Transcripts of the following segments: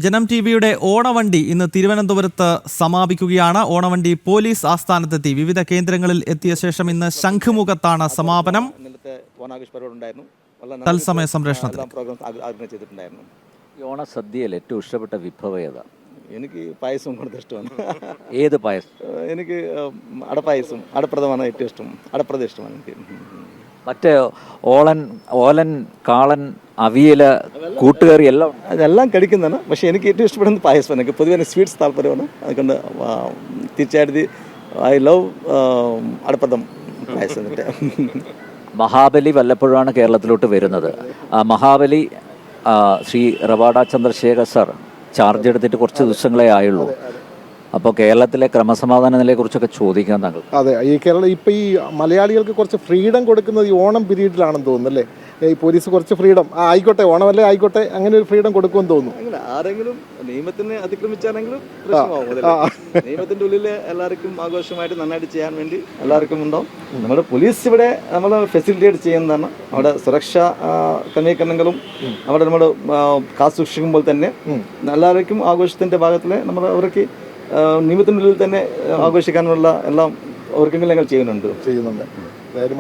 ജനം ടിവിയുടെ ഓണവണ്ടി ഇന്ന് തിരുവനന്തപുരത്ത് സമാപിക്കുകയാണ്. ഓണവണ്ടി പോലീസ് ആസ്ഥാനത്തെത്തി വിവിധ കേന്ദ്രങ്ങളിൽ എത്തിയ ശേഷം ഇന്ന് ശംഖുമുഖത്താണ് സമാപനം. തത്സമയ സംപ്രേഷണത്തിൽ ഓണസദ്യയിൽ ഏറ്റവും ഇഷ്ടപ്പെട്ട വിഭവം ഏതാ? എനിക്ക് പായസം കൂടുതൽ ഇഷ്ടമാണ്. ഏത് പായസം? എനിക്ക് അടപ്പായസം, അടപ്രഥമാണ് ഏറ്റവും ഇഷ്ടം. അടപ്രഥ ഇഷ്ടമാണ് എനിക്ക്. മറ്റേ ഓലൻ, കാളൻ, അവിയല്, കൂട്ടുകറി എല്ലാം അതെല്ലാം കഴിക്കുന്നതാണ്. പക്ഷേ എനിക്ക് ഏറ്റവും ഇഷ്ടപ്പെടുന്നത് പായസം. എനിക്ക് പൊതുവെ സ്വീറ്റ്സ് താല്പര്യമാണ്. അതുകൊണ്ട് തീർച്ചയായിട്ടും ഐ ലവ് അടപ്രഥം പായസത്തിൻ്റെ. മഹാബലി വല്ലപ്പോഴാണ് കേരളത്തിലോട്ട് വരുന്നത്. മഹാബലി ശ്രീ റവാഡ ചന്ദ്രശേഖർ സർ ചാർജ് എടുത്തിട്ട് കുറച്ച് ദിവസങ്ങളേ ആയുള്ളൂ. അപ്പോൾ കേരളത്തിലെ ക്രമസമാധാന നിലയെക്കുറിച്ചൊക്കെ ചോദിക്കാൻ താങ്കൾ. അതെ, ഈ കേരളം ഇപ്പം ഈ മലയാളികൾക്ക് കുറച്ച് ഫ്രീഡം കൊടുക്കുന്നത് ഈ ഓണം പീരീഡിലാണെന്ന് തോന്നുന്നു അല്ലേ? ഈ പോലീസ് കുറച്ച് ഫ്രീഡം ആയിക്കോട്ടെ, ഓണമല്ലേ ആയിക്കോട്ടെ, അങ്ങനെ ഒരു ഫ്രീഡം കൊടുക്കുമെന്ന് തോന്നുന്നു. അങ്ങനെ ആരെങ്കിലും നിയമത്തിനെ അതിക്രമിച്ചാണെങ്കിലും നിയമത്തിന്റെ ഉള്ളിൽ എല്ലാവർക്കും ആഘോഷമായിട്ട് നന്നായിട്ട് ചെയ്യാൻ വേണ്ടി എല്ലാവർക്കും ഉണ്ടാവും. നമ്മുടെ പോലീസ് ഇവിടെ നമ്മൾ ഫെസിലിറ്റേറ്റ് ചെയ്യുന്നതാണ്. അവിടെ സുരക്ഷാ ക്രമീകരണങ്ങളും അവിടെ നമ്മൾ കാത്തു സൂക്ഷിക്കുമ്പോൾ തന്നെ എല്ലാവർക്കും ആഘോഷത്തിന്റെ ഭാഗത്തിൽ നമ്മൾ അവർക്ക് നിയമത്തിൻ്റെ ഉള്ളിൽ തന്നെ ആഘോഷിക്കാനുള്ള എല്ലാം അവർക്കെങ്കിലും ഞങ്ങൾ ചെയ്യുന്നുണ്ട്.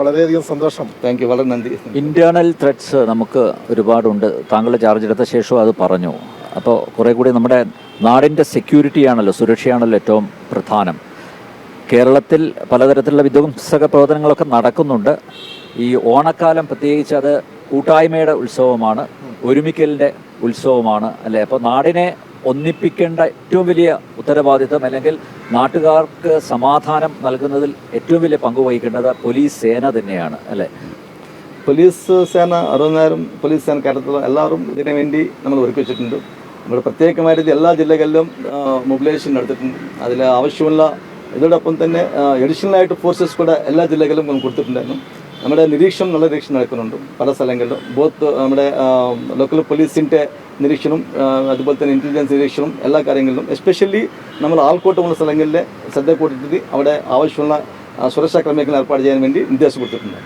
വളരെയധികം സന്തോഷം. താങ്ക് യു, വളരെ നന്ദി. ഇന്റേണൽ ത്രെറ്റ്സ് നമുക്ക് ഒരുപാടുണ്ട്. താങ്കൾ ചാർജ് എടുത്ത ശേഷം അത് പറഞ്ഞു. അപ്പോൾ കുറേ കൂടി നമ്മുടെ നാടിൻ്റെ സെക്യൂരിറ്റിയാണല്ലോ, സുരക്ഷയാണല്ലോ ഏറ്റവും പ്രധാനം. കേരളത്തിൽ പലതരത്തിലുള്ള വിധ്വംസക പ്രവർത്തനങ്ങളൊക്കെ നടക്കുന്നുണ്ട്. ഈ ഓണക്കാലം പ്രത്യേകിച്ച് അത് കൂട്ടായ്മയുടെ ഉത്സവമാണ്, ഒരുമിക്കലിൻ്റെ ഉത്സവമാണ് അല്ലേ? അപ്പോൾ നാടിനെ ഒന്നിപ്പിക്കേണ്ട ഏറ്റവും വലിയ ഉത്തരവാദിത്വം അല്ലെങ്കിൽ നാട്ടുകാർക്ക് സമാധാനം നൽകുന്നതിൽ ഏറ്റവും വലിയ പങ്ക് വഹിക്കേണ്ടത് പോലീസ് സേന തന്നെയാണ് അല്ലേ? പോലീസ് സേന 60,000 പോലീസ് സേന കേരളത്തിൽ എല്ലാവരും ഇതിനു വേണ്ടി നമ്മൾ ഒരുക്കി വെച്ചിട്ടുണ്ട്. നമ്മൾ പ്രത്യേകമായിട്ട് എല്ലാ ജില്ലകളിലും മൊബിലൈസേഷൻ നടത്തിയിട്ടുണ്ട്. അതിൽ ആവശ്യമുള്ള ഇതോടൊപ്പം തന്നെ അഡീഷണലായിട്ട് ഫോഴ്സസ് കൂടെ എല്ലാ ജില്ലകളിലും നമ്മൾ കൊടുത്തിട്ടുണ്ടായിരുന്നു. നമ്മുടെ നിരീക്ഷണം നല്ല നിരീക്ഷണം നടക്കുന്നുണ്ട് പല സ്ഥലങ്ങളിലും. ബോത്ത് നമ്മുടെ ലോക്കൽ പോലീസിൻ്റെ നിരീക്ഷണം, അതുപോലെ തന്നെ ഇൻ്റലിജൻസ് നിരീക്ഷണം, എല്ലാ കാര്യങ്ങളിലും എസ്പെഷ്യലി നമ്മൾ ആൾക്കൂട്ടമുള്ള സ്ഥലങ്ങളിൽ ശ്രദ്ധ കൂട്ടിയിട്ട് അവിടെ ആവശ്യമുള്ള സുരക്ഷാ ക്രമീകരണം ഏർപ്പാട് ചെയ്യാൻ വേണ്ടി നിർദ്ദേശം കൊടുത്തിട്ടുണ്ട്.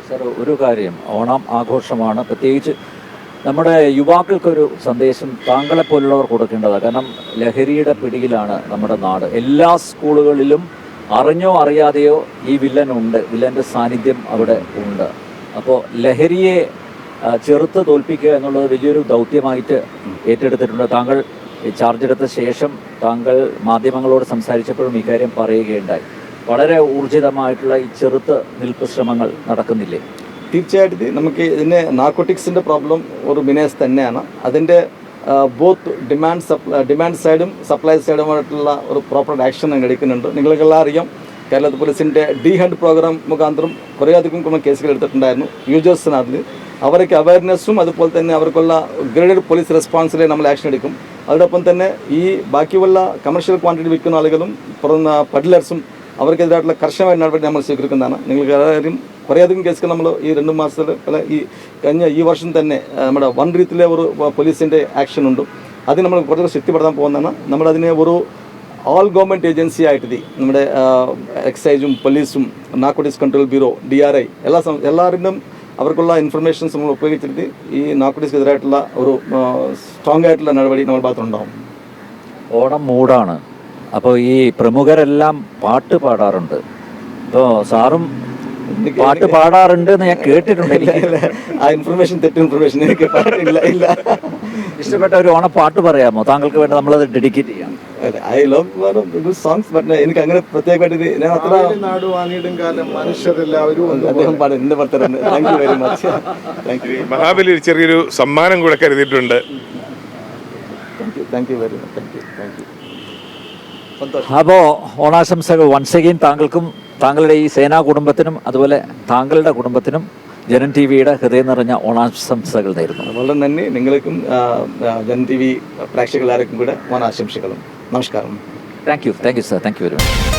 സാർ, ഒരു കാര്യം, ഓണം ആഘോഷമാണ്. പ്രത്യേകിച്ച് നമ്മുടെ യുവാക്കൾക്കൊരു സന്ദേശം താങ്കളെപ്പോലുള്ളവർ കൊടുക്കേണ്ടതാണ്. കാരണം ലഹരിയുടെ പിടിയിലാണ് നമ്മുടെ നാട്. എല്ലാ സ്കൂളുകളിലും അറിഞ്ഞോ അറിയാതെയോ ഈ വില്ലനുണ്ട്, വില്ലൻ്റെ സാന്നിധ്യം അവിടെ ഉണ്ട്. അപ്പോൾ ലഹരിയെ ചെറുത്ത് തോൽപ്പിക്കുക എന്നുള്ളത് വലിയൊരു ദൗത്യമായിട്ട് ഏറ്റെടുത്തിട്ടുണ്ട്. താങ്കൾ ചാർജ് എടുത്ത ശേഷം താങ്കൾ മാധ്യമങ്ങളോട് സംസാരിച്ചപ്പോഴും ഇക്കാര്യം പറയുകയുണ്ടായി. വളരെ ഊർജിതമായിട്ടുള്ള ഈ ചെറുത്ത് നിൽപ്പ് ശ്രമങ്ങൾ നടക്കുന്നില്ലേ? തീർച്ചയായിട്ടും നമുക്ക് ഇതിന് നാർക്കോട്ടിക്സിൻ്റെ പ്രോബ്ലം ഒരു മിനേസ് തന്നെയാണ്. അതിൻ്റെ ബോത്ത് ഡിമാൻഡ് സൈഡും സപ്ലൈ സൈഡുമായിട്ടുള്ള ഒരു പ്രോപ്പർ ആക്ഷൻ ഞങ്ങൾ എടുക്കുന്നുണ്ട്. നിങ്ങൾക്കെല്ലാം അറിയാം, കേരള പോലീസിൻ്റെ DHUNT പ്രോഗ്രാം മുഖാന്തരം കുറേയധികം കേസുകൾ എടുത്തിട്ടുണ്ടായിരുന്നു യൂസേഴ്സിനകത്ത്. അവർക്ക് അവയർനെസ്സും അതുപോലെ തന്നെ അവർക്കുള്ള ഗ്രേഡഡ് പോലീസ് റെസ്പോൺസിലെ നമ്മൾ ആക്ഷൻ എടുക്കും. അതോടൊപ്പം തന്നെ ഈ ബാക്കിയുള്ള കമേഴ്ഷ്യൽ ക്വാണ്ടിറ്റി വിൽക്കുന്ന ആളുകളും പെഡ്ലേഴ്സും അവർക്കെതിരായിട്ടുള്ള കർശനമായ നടപടി നമ്മൾ സ്വീകരിക്കുന്നതാണ്. നിങ്ങൾക്ക് എല്ലാവരും കുറേയധികം കേസുകൾ നമ്മൾ ഈ 2 മാസത്തിൽ അല്ല ഈ വർഷം തന്നെ നമ്മുടെ 1 റീത്തിലെ ഒരു പോലീസിൻ്റെ ആക്ഷൻ ഉണ്ട്. അത് നമ്മൾ കുറച്ച് ശക്തിപ്പെടുത്താൻ പോകുന്നതാണ്. നമ്മളതിനെ ഒരു ഓൾ ഗവൺമെൻറ് ഏജൻസി ആയിട്ട് നമ്മുടെ എക്സൈസും പോലീസും നാർക്കോട്ടിക്സ് കൺട്രോൾ ബ്യൂറോ DRI എല്ലാവരുടെയും അവർക്കുള്ള ഇൻഫർമേഷൻസ് നമ്മൾ ഉപയോഗിച്ചിട്ട് ഈ നാർക്കോട്ടിക്സിനെതിരായിട്ടുള്ള ഒരു സ്ട്രോങ് ആയിട്ടുള്ള നടപടി നമ്മുടെ ഭാഗത്തുണ്ടാവും. ഓണം മൂടാണ്. അപ്പോൾ ഈ പ്രമുഖരെല്ലാം പാട്ട് പാടാറുണ്ട്. ഇപ്പോൾ സാറും പാട്ട് പാടാറുണ്ട് എന്ന് ഞാൻ കേട്ടിട്ടുണ്ട്. ആ ഇൻഫർമേഷൻ തെറ്റ് ഇൻഫർമേഷൻ എനിക്ക് ഇല്ല. ഇഷ്ടപ്പെട്ട ഒരു ഓണപ്പാട്ട് പറയാമോ? താങ്കൾക്ക് വേണ്ടി നമ്മളത് ഡെഡിക്കേറ്റ് ചെയ്യാം. ഐ ലവ് സോങ്സ്, ബട്ട് എനിക്ക് അങ്ങനെ പ്രത്യേകമായിട്ട് ഞാൻ അത്ര അദ്ദേഹം പാടും എന്റെ ഭർത്താവ്. Thank you very much. Thank you. Mahabali ചെറിയൊരു സമ്മാനം കൂടെ കരുതിയിട്ടുണ്ട്. Thank you very much. Thank you. അപ്പോൾ ഓണാശംസകൾ വൺസ് അഗെയിൻ താങ്കൾക്കും താങ്കളുടെ ഈ സേനാ കുടുംബത്തിനും അതുപോലെ താങ്കളുടെ കുടുംബത്തിനും ജനം ടിവിയുടെ ഹൃദയം നിറഞ്ഞ ഓണാശംസകൾ നേരുന്നു. വളരെ നന്ദി. നിങ്ങൾക്കും ജനം TV പ്രേക്ഷകർക്കും കൂടെ ഓണാശംസകളും. നമസ്കാരം. Thank you sir. Thank you very much.